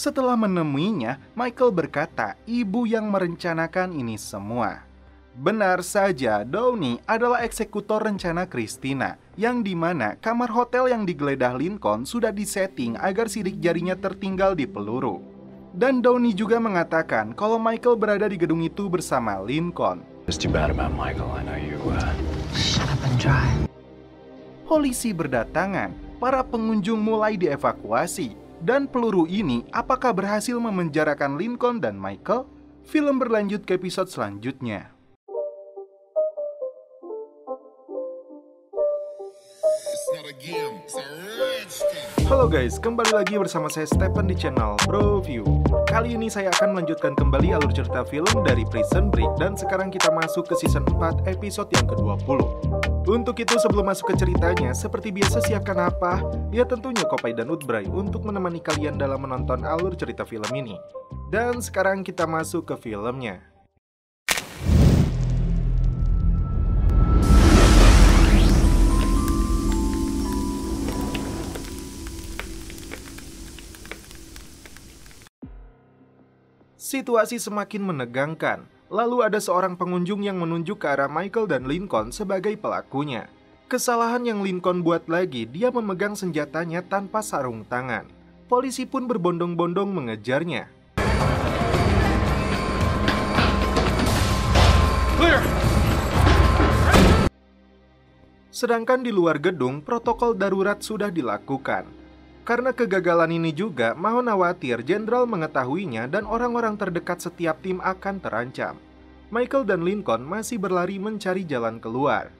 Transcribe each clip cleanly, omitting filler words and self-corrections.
Setelah menemuinya, Michael berkata ibu yang merencanakan ini semua. Benar saja, Downey adalah eksekutor rencana Christina, yang dimana kamar hotel yang digeledah Lincoln sudah disetting agar sidik jarinya tertinggal di peluru. Dan Downey juga mengatakan kalau Michael berada di gedung itu bersama Lincoln. It's too bad about Michael. I know you. Shut up and drive. Polisi berdatangan, para pengunjung mulai dievakuasi, dan peluru ini apakah berhasil memenjarakan Lincoln dan Michael? Film berlanjut ke episode selanjutnya. Halo guys, kembali lagi bersama saya Stephen di channel Broview. Kali ini saya akan melanjutkan kembali alur cerita film dari Prison Break, dan sekarang kita masuk ke season 4 episode yang ke-20. Untuk itu sebelum masuk ke ceritanya, seperti biasa siapkan apa? Ya tentunya Kopai dan Udbray untuk menemani kalian dalam menonton alur cerita film ini. Dan sekarang kita masuk ke filmnya. Situasi semakin menegangkan. Lalu ada seorang pengunjung yang menunjuk ke arah Michael dan Lincoln sebagai pelakunya. Kesalahan yang Lincoln buat lagi, dia memegang senjatanya tanpa sarung tangan. Polisi pun berbondong-bondong mengejarnya. Clear. Sedangkan di luar gedung, protokol darurat sudah dilakukan. Karena kegagalan ini juga, Mahon khawatir Jenderal mengetahuinya dan orang-orang terdekat setiap tim akan terancam. Michael dan Lincoln masih berlari mencari jalan keluar.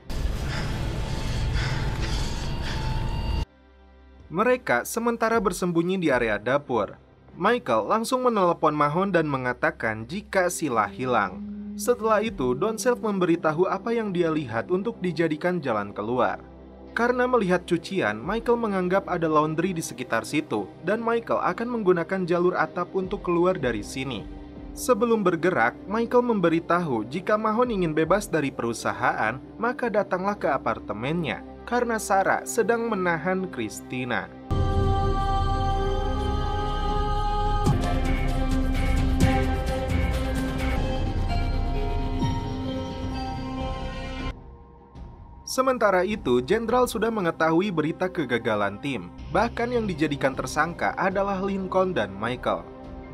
Mereka sementara bersembunyi di area dapur. Michael langsung menelepon Mahon dan mengatakan jika Sheila hilang. Setelah itu, Don Self memberitahu apa yang dia lihat untuk dijadikan jalan keluar. Karena melihat cucian, Michael menganggap ada laundry di sekitar situ, dan Michael akan menggunakan jalur atap untuk keluar dari sini. Sebelum bergerak, Michael memberitahu jika Mahon ingin bebas dari perusahaan, maka datanglah ke apartemennya, karena Sarah sedang menahan Christina. Sementara itu, Jenderal sudah mengetahui berita kegagalan tim. Bahkan yang dijadikan tersangka adalah Lincoln dan Michael.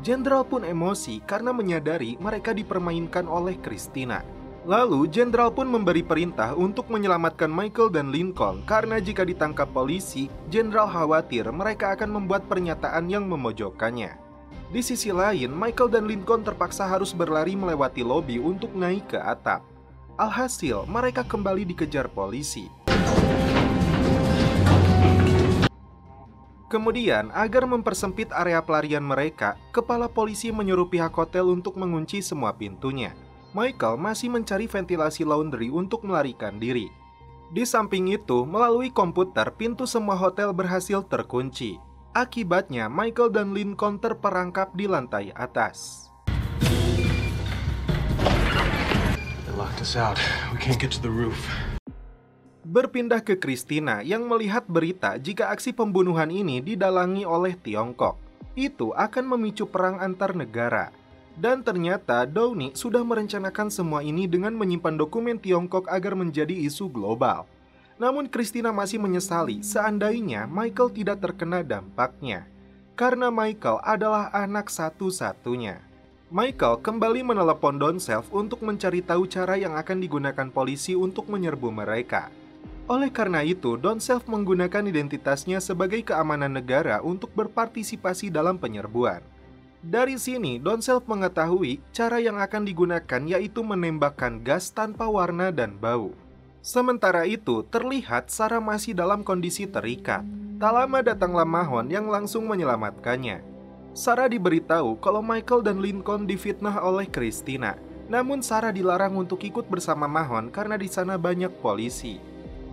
Jenderal pun emosi karena menyadari mereka dipermainkan oleh Christina. Lalu, Jenderal pun memberi perintah untuk menyelamatkan Michael dan Lincoln karena jika ditangkap polisi, Jenderal khawatir mereka akan membuat pernyataan yang memojokkannya. Di sisi lain, Michael dan Lincoln terpaksa harus berlari melewati lobi untuk naik ke atap. Alhasil, mereka kembali dikejar polisi. Kemudian, agar mempersempit area pelarian mereka, kepala polisi menyuruh pihak hotel untuk mengunci semua pintunya. Michael masih mencari ventilasi laundry untuk melarikan diri. Di samping itu, melalui komputer, pintu semua hotel berhasil terkunci. Akibatnya, Michael dan Lincoln terperangkap di lantai atas. Berpindah ke Christina yang melihat berita jika aksi pembunuhan ini didalangi oleh Tiongkok. Itu akan memicu perang antar negara. Dan ternyata Downey sudah merencanakan semua ini dengan menyimpan dokumen Tiongkok agar menjadi isu global. Namun Christina masih menyesali seandainya Michael tidak terkena dampaknya. Karena Michael adalah anak satu-satunya. Michael kembali menelepon Don Self untuk mencari tahu cara yang akan digunakan polisi untuk menyerbu mereka. Oleh karena itu, Don Self menggunakan identitasnya sebagai keamanan negara untuk berpartisipasi dalam penyerbuan. Dari sini, Don Self mengetahui cara yang akan digunakan yaitu menembakkan gas tanpa warna dan bau. Sementara itu, terlihat Sarah masih dalam kondisi terikat. Tak lama datanglah Mahon yang langsung menyelamatkannya. Sarah diberitahu kalau Michael dan Lincoln difitnah oleh Christina. Namun Sarah dilarang untuk ikut bersama Mahon karena di sana banyak polisi.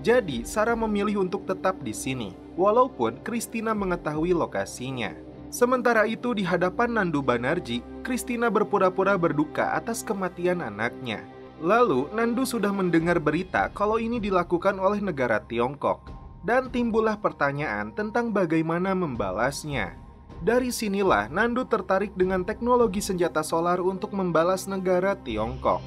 Jadi Sarah memilih untuk tetap di sini, walaupun Christina mengetahui lokasinya. Sementara itu di hadapan Nandu Banerjee, Christina berpura-pura berduka atas kematian anaknya. Lalu Nandu sudah mendengar berita kalau ini dilakukan oleh negara Tiongkok. Dan timbullah pertanyaan tentang bagaimana membalasnya. Dari sinilah Nandu tertarik dengan teknologi senjata solar untuk membalas negara Tiongkok.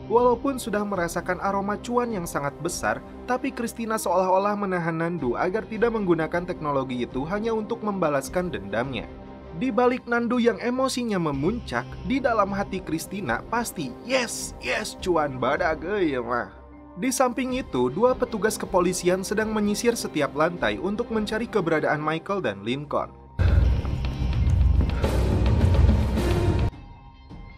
Walaupun sudah merasakan aroma cuan yang sangat besar, tapi Christina seolah-olah menahan Nandu agar tidak menggunakan teknologi itu hanya untuk membalaskan dendamnya. Di balik Nandu yang emosinya memuncak, di dalam hati Christina pasti yes cuan badag ya mah. Di samping itu, dua petugas kepolisian sedang menyisir setiap lantai untuk mencari keberadaan Michael dan Lincoln.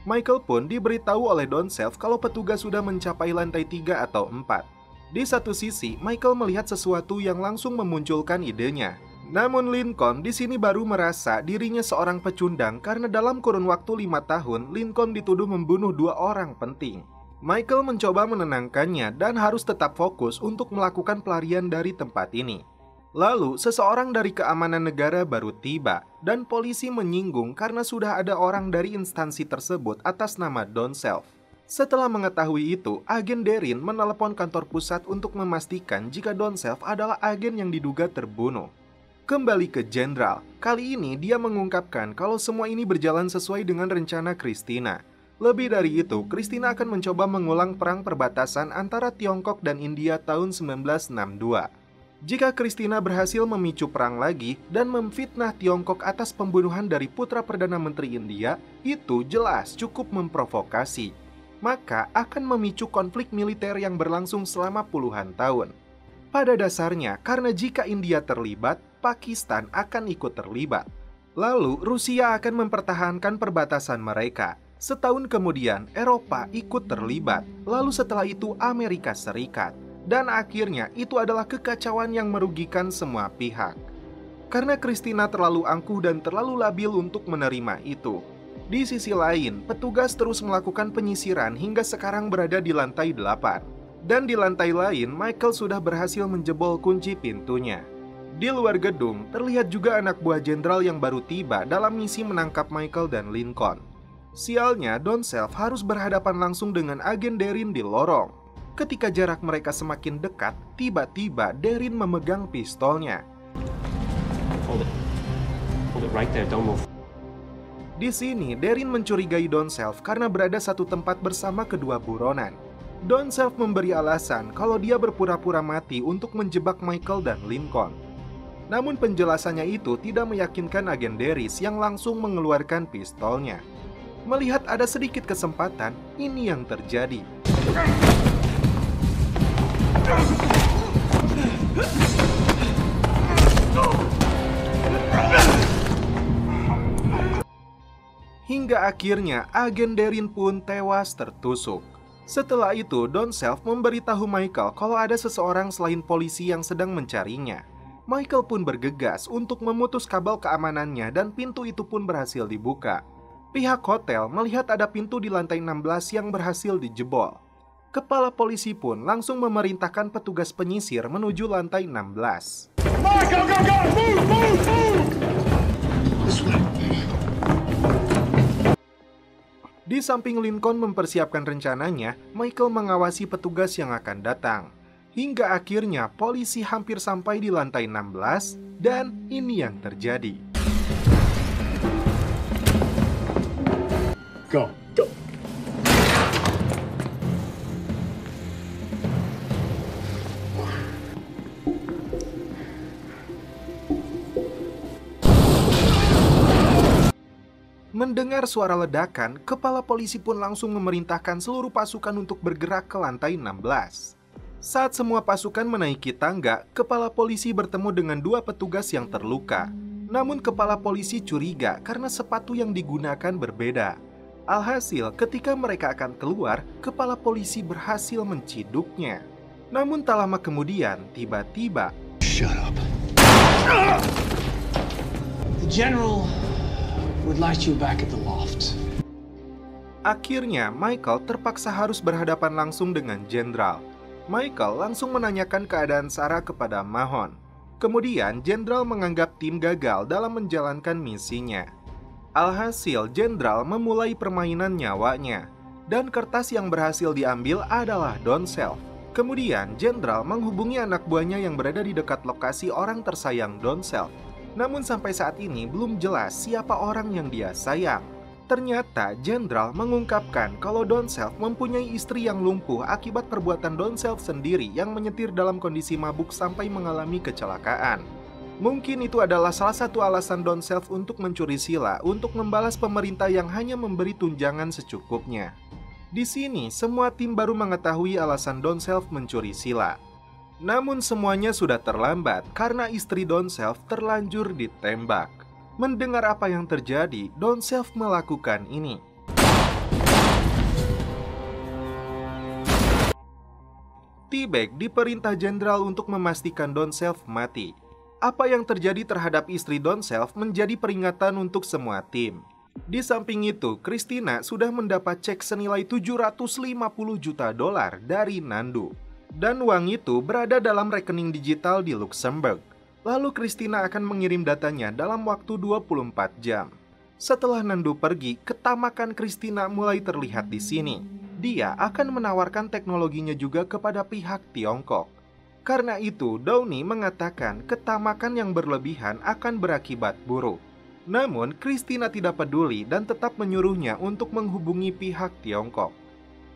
Michael pun diberitahu oleh Don Self kalau petugas sudah mencapai lantai 3 atau 4. Di satu sisi, Michael melihat sesuatu yang langsung memunculkan idenya. Namun Lincoln di sini baru merasa dirinya seorang pecundang karena dalam kurun waktu 5 tahun, Lincoln dituduh membunuh 2 orang penting. Michael mencoba menenangkannya dan harus tetap fokus untuk melakukan pelarian dari tempat ini. Lalu, seseorang dari keamanan negara baru tiba, dan polisi menyinggung karena sudah ada orang dari instansi tersebut atas nama Don Self. Setelah mengetahui itu, agen Darin menelepon kantor pusat untuk memastikan jika Don Self adalah agen yang diduga terbunuh. Kembali ke Jenderal, kali ini dia mengungkapkan kalau semua ini berjalan sesuai dengan rencana Christina. Lebih dari itu, Christina akan mencoba mengulang perang perbatasan antara Tiongkok dan India tahun 1962. Jika Christina berhasil memicu perang lagi dan memfitnah Tiongkok atas pembunuhan dari putra Perdana Menteri India, itu jelas cukup memprovokasi. Maka akan memicu konflik militer yang berlangsung selama puluhan tahun. Pada dasarnya, karena jika India terlibat, Pakistan akan ikut terlibat. Lalu, Rusia akan mempertahankan perbatasan mereka. Setahun kemudian, Eropa ikut terlibat. Lalu setelah itu, Amerika Serikat. Dan akhirnya itu adalah kekacauan yang merugikan semua pihak. Karena Christina terlalu angkuh dan terlalu labil untuk menerima itu. Di sisi lain, petugas terus melakukan penyisiran hingga sekarang berada di lantai 8. Dan di lantai lain, Michael sudah berhasil menjebol kunci pintunya. Di luar gedung, terlihat juga anak buah jenderal yang baru tiba dalam misi menangkap Michael dan Lincoln. Sialnya, Don Self harus berhadapan langsung dengan agen Darin di lorong. Ketika jarak mereka semakin dekat, tiba-tiba Darin memegang pistolnya. Hold it right there, don't move. Di sini, Darin mencurigai Don Self karena berada satu tempat bersama kedua buronan. Don Self memberi alasan kalau dia berpura-pura mati untuk menjebak Michael dan Lincoln. Namun penjelasannya itu tidak meyakinkan agen Daris yang langsung mengeluarkan pistolnya. Melihat ada sedikit kesempatan, ini yang terjadi. Hingga akhirnya agen Darin pun tewas tertusuk. Setelah itu, Don Self memberitahu Michael kalau ada seseorang selain polisi yang sedang mencarinya. Michael pun bergegas untuk memutus kabel keamanannya dan pintu itu pun berhasil dibuka. Pihak hotel melihat ada pintu di lantai 16 yang berhasil dijebol. Kepala polisi pun langsung memerintahkan petugas penyisir menuju lantai 16. Di samping Lincoln mempersiapkan rencananya, Michael mengawasi petugas yang akan datang. Hingga akhirnya polisi hampir sampai di lantai 16 dan ini yang terjadi. Go. Mendengar suara ledakan, kepala polisi pun langsung memerintahkan seluruh pasukan untuk bergerak ke lantai 16. Saat semua pasukan menaiki tangga, kepala polisi bertemu dengan dua petugas yang terluka. Namun kepala polisi curiga karena sepatu yang digunakan berbeda. Alhasil, ketika mereka akan keluar, kepala polisi berhasil menciduknya. Namun tak lama kemudian, tiba-tiba... Shut up. The General would like you back at the loft. Akhirnya, Michael terpaksa harus berhadapan langsung dengan Jenderal. Michael langsung menanyakan keadaan Sarah kepada Mahon. Kemudian, Jenderal menganggap tim gagal dalam menjalankan misinya. Alhasil, Jenderal memulai permainan nyawanya. Dan kertas yang berhasil diambil adalah Don Self. Kemudian, Jenderal menghubungi anak buahnya yang berada di dekat lokasi orang tersayang Don Self. Namun sampai saat ini belum jelas siapa orang yang dia sayang. Ternyata Jenderal mengungkapkan kalau Don Self mempunyai istri yang lumpuh akibat perbuatan Don Self sendiri yang menyetir dalam kondisi mabuk sampai mengalami kecelakaan. Mungkin itu adalah salah satu alasan Don Self untuk mencuri Sheila untuk membalas pemerintah yang hanya memberi tunjangan secukupnya. Di sini semua tim baru mengetahui alasan Don Self mencuri Sheila. Namun semuanya sudah terlambat karena istri Don Self terlanjur ditembak. Mendengar apa yang terjadi, Don Self melakukan ini. T-Bag diperintah Jenderal untuk memastikan Don Self mati. Apa yang terjadi terhadap istri Don Self menjadi peringatan untuk semua tim. Di samping itu, Christina sudah mendapat cek senilai $750 juta dari Nandu. Dan uang itu berada dalam rekening digital di Luxembourg. Lalu Christina akan mengirim datanya dalam waktu 24 jam. Setelah Nandu pergi, ketamakan Christina mulai terlihat di sini. Dia akan menawarkan teknologinya juga kepada pihak Tiongkok. Karena itu, Downey mengatakan ketamakan yang berlebihan akan berakibat buruk. Namun, Christina tidak peduli dan tetap menyuruhnya untuk menghubungi pihak Tiongkok.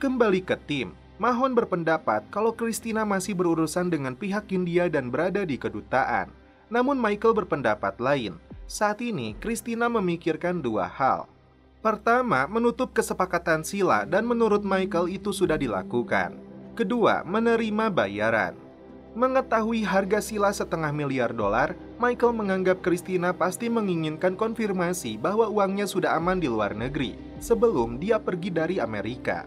Kembali ke tim, Mahon berpendapat kalau Christina masih berurusan dengan pihak India dan berada di kedutaan. Namun Michael berpendapat lain. Saat ini, Christina memikirkan dua hal. Pertama, menutup kesepakatan Sheila dan menurut Michael itu sudah dilakukan. Kedua, menerima bayaran. Mengetahui harga Sheila $500 miliar, Michael menganggap Christina pasti menginginkan konfirmasi bahwa uangnya sudah aman di luar negeri sebelum dia pergi dari Amerika.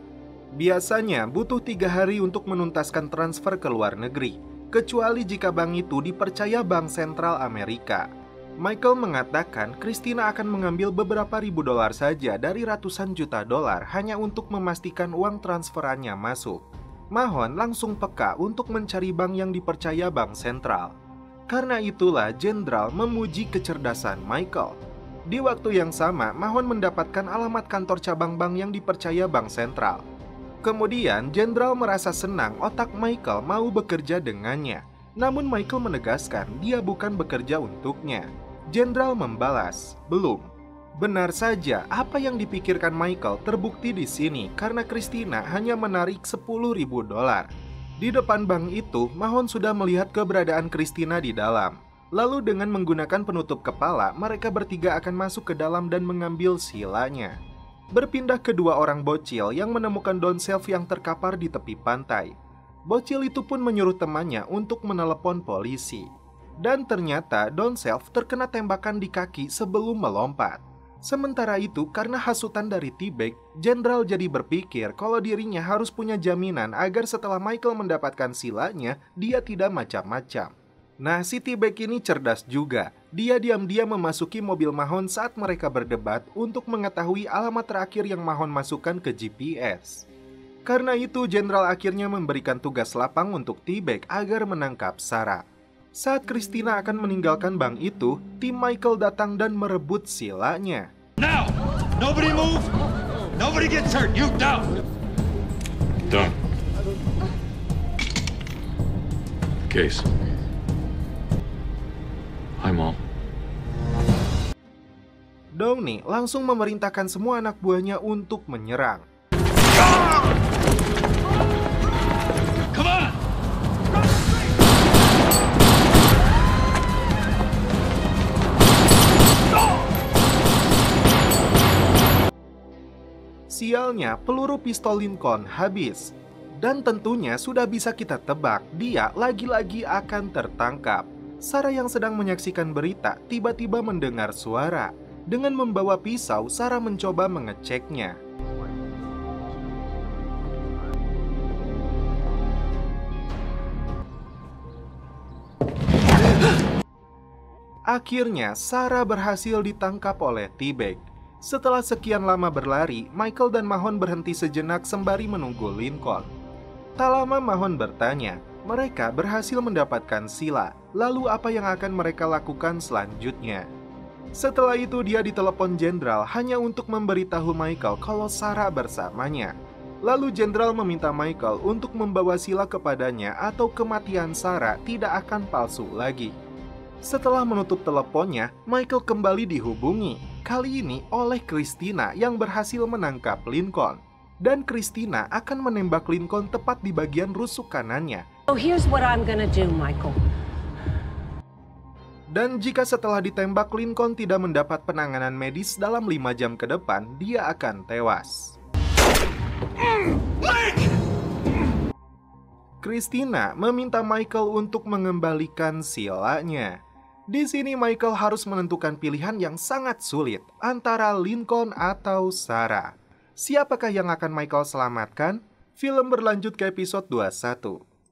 Biasanya butuh 3 hari untuk menuntaskan transfer ke luar negeri, kecuali jika bank itu dipercaya Bank Sentral Amerika. Michael mengatakan Christina akan mengambil beberapa ribu dolar saja dari ratusan juta dolar hanya untuk memastikan uang transferannya masuk. Mahon langsung peka untuk mencari bank yang dipercaya Bank Sentral. Karena itulah Jenderal memuji kecerdasan Michael. Di waktu yang sama, Mahon mendapatkan alamat kantor cabang bank yang dipercaya Bank Sentral. Kemudian, Jenderal merasa senang otak Michael mau bekerja dengannya. Namun Michael menegaskan dia bukan bekerja untuknya. Jenderal membalas, belum. Benar saja, apa yang dipikirkan Michael terbukti di sini karena Christina hanya menarik $10.000. Di depan bank itu, Mahon sudah melihat keberadaan Christina di dalam. Lalu dengan menggunakan penutup kepala, mereka bertiga akan masuk ke dalam dan mengambil Sheila-nya. Berpindah ke dua orang bocil yang menemukan Don Self yang terkapar di tepi pantai. Bocil itu pun menyuruh temannya untuk menelepon polisi. Dan ternyata Don Self terkena tembakan di kaki sebelum melompat. Sementara itu, karena hasutan dari T-Bag, Jenderal jadi berpikir kalau dirinya harus punya jaminan agar setelah Michael mendapatkan Sheila-nya, dia tidak macam-macam. Nah, si T-Bag ini cerdas juga. Dia diam-diam memasuki mobil Mahon saat mereka berdebat untuk mengetahui alamat terakhir yang Mahon masukkan ke GPS. Karena itu, Jenderal akhirnya memberikan tugas lapang untuk T-Bag agar menangkap Sarah. Saat Christina akan meninggalkan bank itu, tim Michael datang dan merebut Sheila-nya. Now! Nobody move! Nobody gets hurt! You down! Done. Case. Hi, Mom. Downey langsung memerintahkan semua anak buahnya untuk menyerang. Come on! Sialnya, peluru pistol Lincoln habis. Dan tentunya sudah bisa kita tebak, dia lagi-lagi akan tertangkap. Sarah yang sedang menyaksikan berita tiba-tiba mendengar suara. Dengan membawa pisau, Sarah mencoba mengeceknya. Akhirnya, Sarah berhasil ditangkap oleh T-Bag. Setelah sekian lama berlari, Michael dan Mahon berhenti sejenak sembari menunggu Lincoln. Tak lama Mahon bertanya, mereka berhasil mendapatkan Sheila, lalu apa yang akan mereka lakukan selanjutnya? Setelah itu dia ditelepon Jenderal hanya untuk memberitahu Michael kalau Sarah bersamanya. Lalu Jenderal meminta Michael untuk membawa Sheila kepadanya atau kematian Sarah tidak akan palsu lagi. Setelah menutup teleponnya, Michael kembali dihubungi. Kali ini oleh Christina yang berhasil menangkap Lincoln. Dan Christina akan menembak Lincoln tepat di bagian rusuk kanannya. So here's what I'm gonna do, Michael. Dan jika setelah ditembak Lincoln tidak mendapat penanganan medis dalam 5 jam ke depan, dia akan tewas. Christina meminta Michael untuk mengembalikan silanya. Di sini Michael harus menentukan pilihan yang sangat sulit antara Lincoln atau Sarah. Siapakah yang akan Michael selamatkan? Film berlanjut ke episode 21.